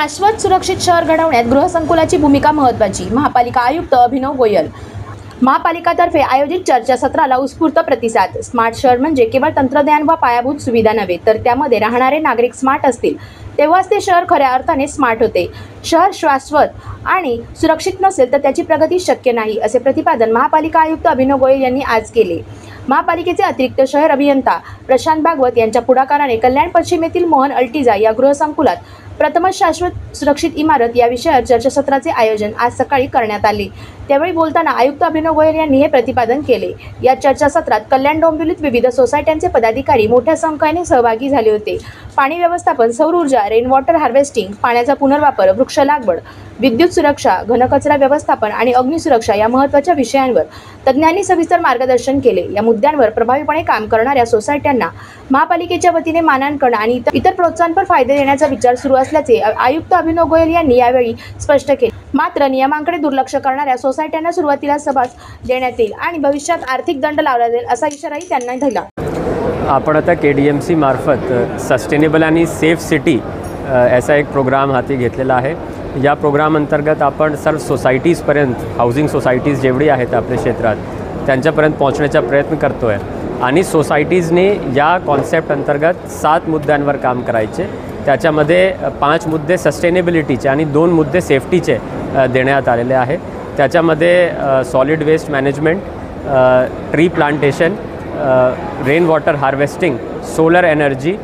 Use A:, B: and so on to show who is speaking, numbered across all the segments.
A: शाश्वत सुरक्षित शहर घडवण्यात गृहसंकुलाची भूमिका महत्त्वाची। महापालिका आयुक्त अभिनव गोयल। महापालिकातर्फे आयोजित चर्चासत्राला उत्स्फूर्त प्रतिसाद। स्मार्ट शहर म्हणजे केवळ तंत्रज्ञान व पायाभूत सुविधा नव्हे, तर त्यामध्ये राहणारे नागरिक स्मार्ट असतील तेव्हाच ते शहर खऱ्या अर्थाने स्मार्ट होते। शहर शाश्वत आणि सुरक्षित नसेल तर त्याची प्रगती शक्य नाही, असे प्रतिपादन महापालिका आयुक्त अभिनव गोयल यांनी आज केले। महापालिकेचे अतिरिक्त शहर अभियंता प्रशांत भागवत यांच्या पुढाकाराने कल्याण पश्चिम येथील मोहन अल्टिजा या गृहसंकुलात प्रथमच शाश्वत सुरक्षित इमारत या विषयावर चर्चासत्राचे आयोजन आज सकाळी करण्यात आले। त्यावेळी बोलताना आयुक्त अभिनव गोयल यांनी हे प्रतिपादन केले। या चर्चासत्रात कल्याण डोंबिवलीत विविध सोसायट्यांचे पदाधिकारी मोठ्या संख्येने सहभागी झाले होते। पाणी व्यवस्थापन, सौर ऊर्जा, रेन वॉटर हार्वेस्टिंग, पाण्याचा पुनर्वापर, वृक्ष लागवड, विद्युत सुरक्षा, घनकचरा व्यवस्थापन आणि अग्निसुरक्षा या महत्त्वाच्या विषयांवर तज्ज्ञांनी सविस्तर मार्गदर्शन केले। या मुद्द्यांवर प्रभावीपणे काम करणाऱ्या सोसायट्यांना महापालिकेच्या वतीने मानांकन आणि इतर प्रोत्साहनपर फायदे देण्याचा विचार सुरू असल्याचे आयुक्त अभिनव गोयल यांनी यावेळी स्पष्ट केले। मात्र नियमांकडे दुर्लक्ष करणाऱ्या सोसायट्यांना सुरुवातीला सभास देण्यात येईल आणि भविष्यात आर्थिक दंड लावला जाईल, असा इशाराही त्यांनी दिला।
B: आपण आता KDMC मार्फत सस्टेनेबल आणि सेफ सिटी असा एक प्रोग्राम हाती घेतलेला आहे। या प्रोग्राम अंतर्गत आपण सर्व सोसायटीजपर्यंत, हाऊसिंग सोसायटीज जेवढी आहेत आपल्या क्षेत्रात त्यांच्यापर्यंत पोहोचण्याचा प्रयत्न करतो आहे आणि सोसायटीजने या कॉन्सेप्ट अंतर्गत 7 मुद्द्यांवर काम करायचे। त्याच्यामध्ये 5 मुद्दे सस्टेनेबिलिटीचे आणि 2 मुद्दे सेफ्टीचे देण्यात आलेले आहे। त्याच्यामध्ये solid waste management, tree plantation, rain water harvesting, solar energy,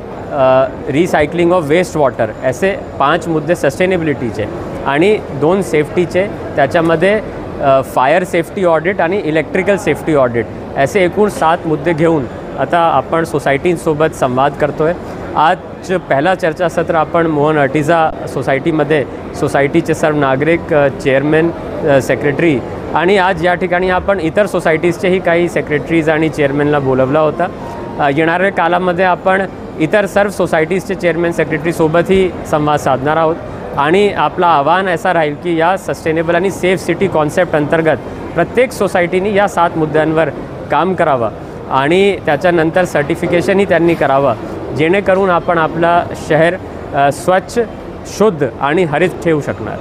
B: recycling of waste water ऐसे 5 मुद्दे सस्टेनेबिलिटीचे आणि 2 सेफ्टीचे। त्याच्यामध्ये फायर सेफ्टी ऑडिट आणि इलेक्ट्रिकल सेफ्टी ऑडिट असे एकूण 7 मुद्दे घेऊन आता आपण सोसायटींसोबत संवाद करतो आहे। आज पहिला चर्चासत्र आपण मोहन अल्टिजा सोसायटीमध्ये सोसायटीचे सर्व नागरिक, चेअरमॅन, सेक्रेटरी आणि आज या ठिकाणी आपण इतर सोसायटीजचेही काही सेक्रेटरीज आणि चेअरमॅनला बोलवला होता। येणाऱ्या काळामध्ये आपण इतर सर्व सोसायटीजचे चेअरमॅन, सेक्रेटरीसोबतही संवाद साधणार आहोत आणि आपला आव्हान असा राहील की या सस्टेनेबल आणि सेफ सिटी कॉन्सेप्ट अंतर्गत प्रत्येक सोसायटीने या 7 मुद्द्यांवर काम करावं आणि त्याच्यानंतर सर्टिफिकेशनही त्यांनी करावं, जेणेकरून आपण आपला शहर स्वच्छ, शुद्ध आणि हरित ठेवू शकणार।